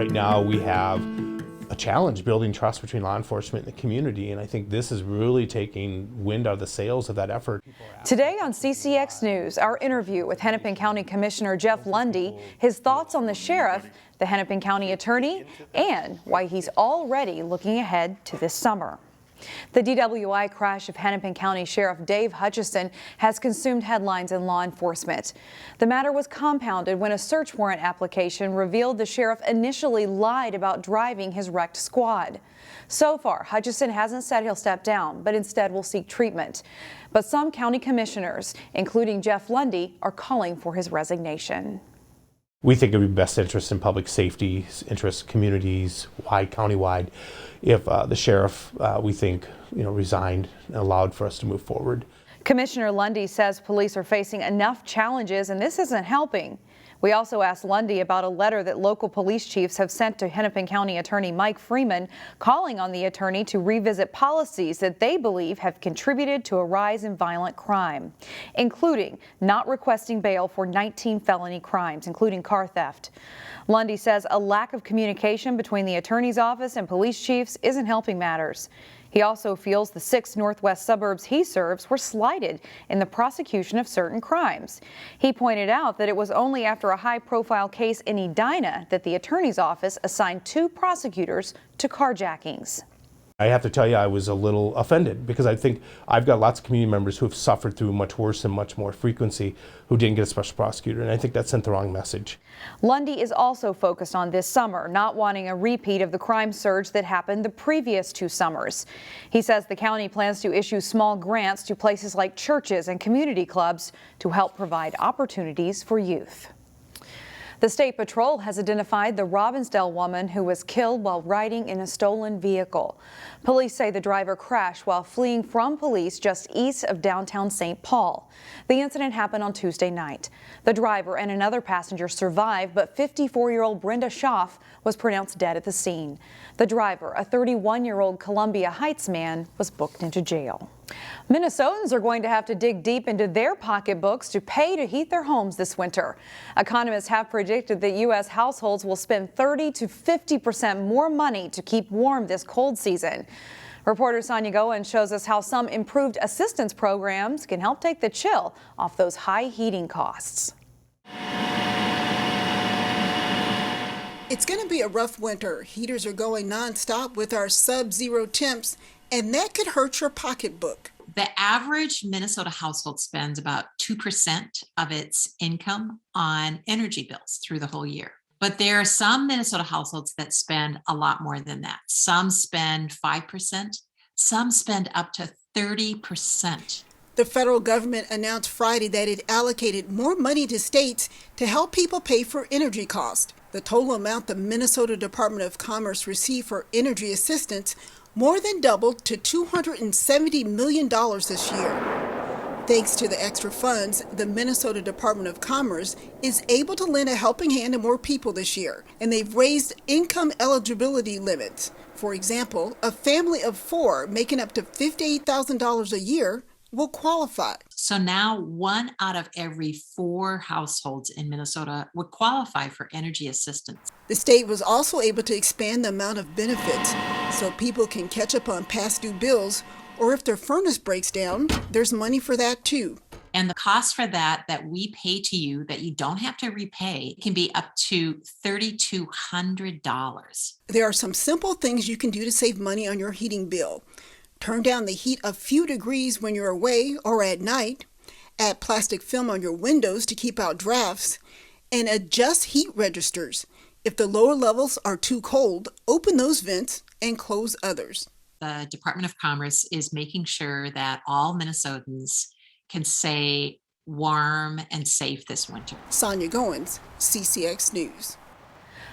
Right now we have a challenge building trust between law enforcement and the community, and I think this is really taking wind out of the sails of that effort. Today on CCX News, our interview with Hennepin County Commissioner Jeff Lunde, his thoughts on the sheriff, the Hennepin County attorney, and why he's already looking ahead to this summer. The DWI crash of Hennepin County Sheriff Dave Hutchison has consumed headlines in law enforcement. The matter was compounded when a search warrant application revealed the sheriff initially lied about driving his wrecked squad. So far, Hutchison hasn't said he'll step down, but instead will seek treatment. But some county commissioners, including Jeff Lunde, are calling for his resignation. We think it would be best interest in public safety, interest communities, countywide, if the sheriff, we think, resigned and allowed for us to move forward. Commissioner Lunde says police are facing enough challenges and this isn't helping. We also asked Lunde about a letter that local police chiefs have sent to Hennepin County Attorney Mike Freeman, calling on the attorney to revisit policies that they believe have contributed to a rise in violent crime, including not requesting bail for 19 felony crimes, including car theft. Lunde says a lack of communication between the attorney's office and police chiefs isn't helping matters. He also feels the 6 northwest suburbs he serves were slighted in the prosecution of certain crimes. He pointed out that it was only after a high-profile case in Edina that the attorney's office assigned 2 prosecutors to carjackings. I have to tell you, I was a little offended because I think I've got lots of community members who have suffered through much worse and much more frequency who didn't get a special prosecutor, and I think that sent the wrong message. Lunde is also focused on this summer, not wanting a repeat of the crime surge that happened the previous 2 summers. He says the county plans to issue small grants to places like churches and community clubs to help provide opportunities for youth. The State Patrol has identified the Robbinsdale woman who was killed while riding in a stolen vehicle. Police say the driver crashed while fleeing from police just east of downtown St. Paul. The incident happened on Tuesday night. The driver and another passenger survived, but 54-year-old Brenda Schaff was pronounced dead at the scene. The driver, a 31-year-old Columbia Heights man, was booked into jail. Minnesotans are going to have to dig deep into their pocketbooks to pay to heat their homes this winter. Economists have predicted that U.S. households will spend 30% to 50% more money to keep warm this cold season. Reporter Sonia Goen shows us how some improved assistance programs can help take the chill off those high heating costs. It's going to be a rough winter. Heaters are going nonstop with our sub-zero temps, and that could hurt your pocketbook. The average Minnesota household spends about 2% of its income on energy bills through the whole year. But there are some Minnesota households that spend a lot more than that. Some spend 5%, some spend up to 30%. The federal government announced Friday that it allocated more money to states to help people pay for energy costs. The total amount the Minnesota Department of Commerce received for energy assistance more than doubled to $270 million this year. Thanks to the extra funds, the Minnesota Department of Commerce is able to lend a helping hand to more people this year, and they've raised income eligibility limits. For example, a family of 4 making up to $58,000 a year will qualify. So now 1 out of every 4 households in Minnesota would qualify for energy assistance. The state was also able to expand the amount of benefits so people can catch up on past due bills, or if their furnace breaks down, there's money for that too. And the cost for that we pay to you that you don't have to repay can be up to $3,200. There are some simple things you can do to save money on your heating bill. Turn down the heat a few degrees when you're away or at night. Add plastic film on your windows to keep out drafts. And adjust heat registers. If the lower levels are too cold, open those vents and close others. The Department of Commerce is making sure that all Minnesotans can stay warm and safe this winter. Sonia Goins, CCX News.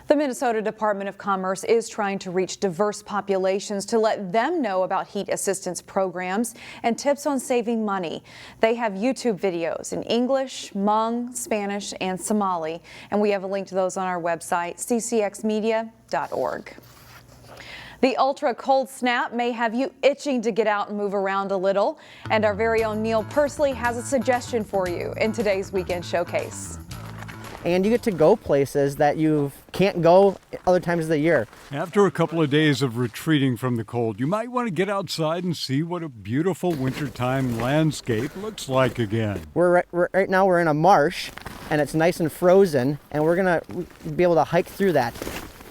The Minnesota Department of Commerce is trying to reach diverse populations to let them know about heat assistance programs and tips on saving money. They have YouTube videos in English, Hmong, Spanish, and Somali, and we have a link to those on our website, ccxmedia.org. The ultra cold snap may have you itching to get out and move around a little, and our very own Neil Persley has a suggestion for you in today's Weekend Showcase. and you get to go places that you can't go other times of the year. After a couple of days of retreating from the cold, you might want to get outside and see what a beautiful wintertime landscape looks like again. Right now we're in a marsh, and it's nice and frozen, and we're going to be able to hike through that.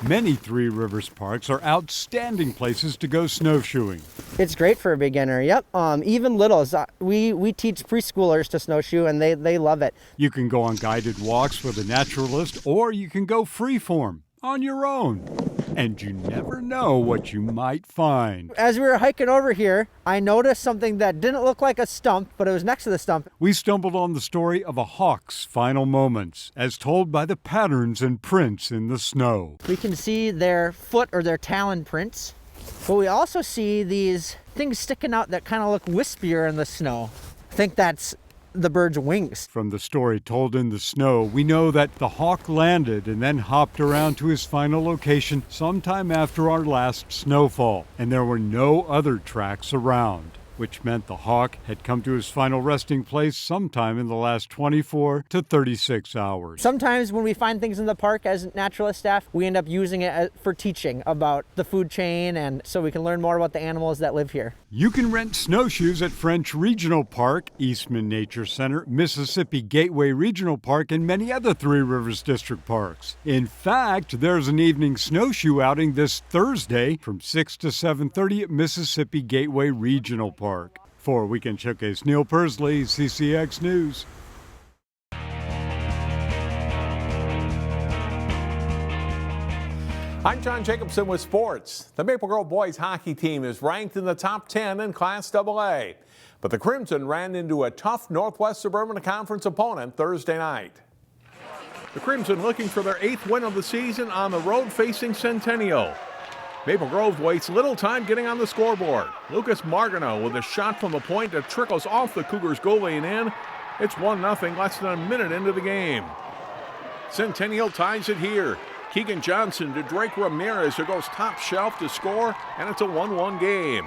Many Three Rivers parks are outstanding places to go snowshoeing. It's great for a beginner, yep. Even littles. We teach preschoolers to snowshoe, and they love it. You can go on guided walks with a naturalist, or you can go freeform on your own. And you never know what you might find. As we were hiking over here, I noticed something that didn't look like a stump, but it was next to the stump. We stumbled on the story of a hawk's final moments, as told by the patterns and prints in the snow. We can see their foot or their talon prints, but we also see these things sticking out that kind of look wispier in the snow. I think that's the bird's wings. From the story told in the snow, we know that the hawk landed and then hopped around to his final location sometime after our last snowfall, and there were no other tracks around, which meant the hawk had come to his final resting place sometime in the last 24 to 36 hours. Sometimes when we find things in the park as naturalist staff, we end up using it for teaching about the food chain, and so we can learn more about the animals that live here. You can rent snowshoes at French Regional Park, Eastman Nature Center, Mississippi Gateway Regional Park, and many other Three Rivers District parks. In fact, there's an evening snowshoe outing this Thursday from 6 to 7:30 at Mississippi Gateway Regional Park. For Weekend Showcase, Neil Persley, CCX News. I'm John Jacobson with sports. The Maple Grove boys hockey team is ranked in the top 10 in Class AA, but the Crimson ran into a tough Northwest Suburban Conference opponent Thursday night. The Crimson looking for their 8th win of the season on the road facing Centennial. Maple Grove wastes little time getting on the scoreboard. Lucas Margano with a shot from the point that trickles off the Cougars goalie and in. It's 1-0 less than a minute into the game. Centennial ties it here. Keegan Johnson to Drake Ramirez, who goes top shelf to score, and it's a 1-1 game.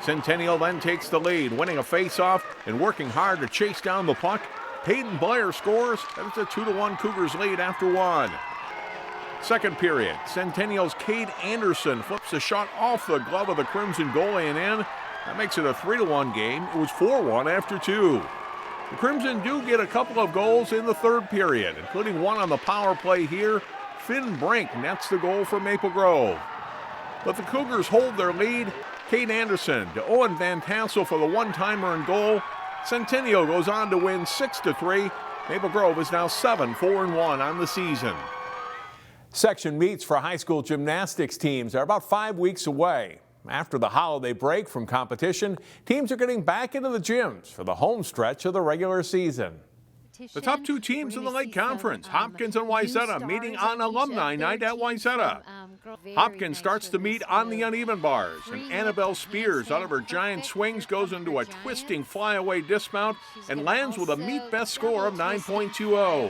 Centennial then takes the lead, winning a face-off and working hard to chase down the puck. Peyton Blair scores, and it's a 2-1 Cougars lead after one. Second period, Centennial's Cade Anderson flips a shot off the glove of the Crimson goalie and in. That makes it a 3-1 game. It was 4-1 after two. The Crimson do get a couple of goals in the third period, including one on the power play here. Finn Brink nets the goal for Maple Grove. But the Cougars hold their lead. Cade Anderson to Owen Van Tassel for the one-timer and goal. Centennial goes on to win 6-3. Maple Grove is now 7-4-1 on the season. Section meets for high school gymnastics teams are about 5 weeks away. After the holiday break from competition, teams are getting back into the gyms for the home stretch of the regular season. The top two teams in the Lake Conference, Hopkins and Wayzata, meeting on Alumni Night at Wayzata. Hopkins starts to meet on the uneven bars, and Annabelle Spears out of her giant swings goes into a twisting flyaway dismount and lands with a meet best score of 9.20.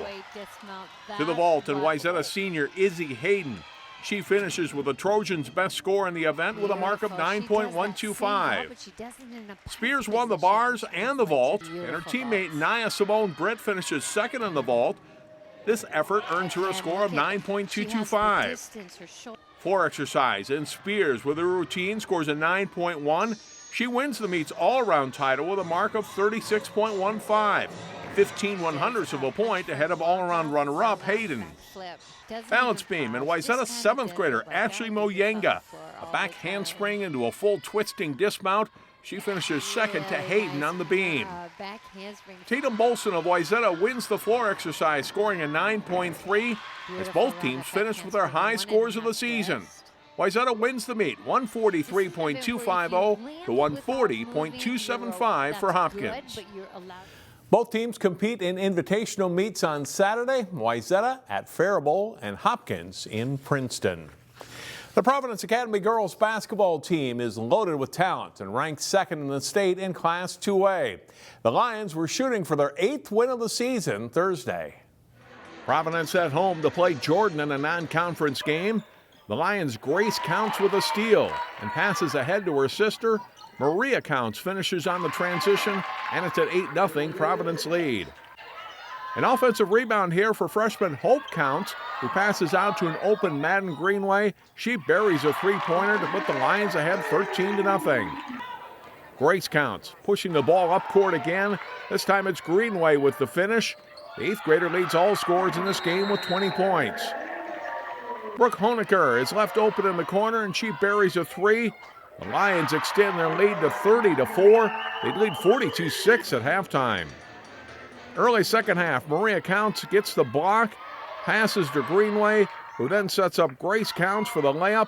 To the vault, and Wayzata senior Izzy Hayden. She finishes with the Trojans' best score in the event with a mark of 9.125. Spears won the bars and the vault, and her teammate Nia Simone Britt finishes second in the vault. This effort earns her a score of 9.225. Floor exercise, and Spears with her routine scores a 9.1. She wins the meets all-around title with a mark of 36.15. 15 100ths of a point ahead of all-around runner-up Hayden. Balance beam, and Wayzata 7th grader Ashley Moyenga. A back handspring into a full twisting dismount. She finishes second to Hayden on the beam. Tatum Bolson of Wayzata wins the floor exercise, scoring a 9.3 as both teams finish with their high scores of the season. Wayzata wins the meet, 143.250 to 140.275 for Hopkins. Both teams compete in invitational meets on Saturday, Wayzata at Faribault and Hopkins in Princeton. The Providence Academy girls basketball team is loaded with talent and ranked second in the state in Class 2A. The Lions were shooting for their 8th win of the season Thursday. Providence at home to play Jordan in a non-conference game. The Lions' Grace counts with a steal and passes ahead to her sister. Maria Counts finishes on the transition, and it's an 8-0 Providence lead. An offensive rebound here for freshman Hope Counts, who passes out to an open Madden Greenway. She buries a three-pointer to put the Lions ahead 13-0. Grace Counts pushing the ball up court again. This time it's Greenway with the finish. The 8th grader leads all scorers in this game with 20 points. Brooke Honecker is left open in the corner and she buries a three. The Lions extend their lead to 30-4. They lead 42-6 at halftime. Early second half, Maria Counts gets the block, passes to Greenway, who then sets up Grace Counts for the layup.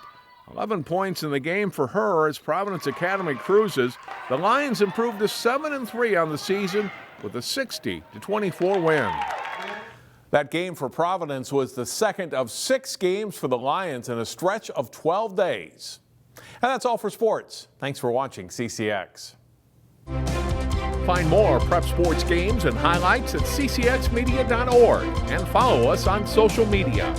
11 points in the game for her as Providence Academy cruises. The Lions improved to 7-3 on the season with a 60-24 win. That game for Providence was the second of 6 games for the Lions in a stretch of 12 days. And that's all for sports. Thanks for watching CCX. Find more prep sports games and highlights at ccxmedia.org and follow us on social media.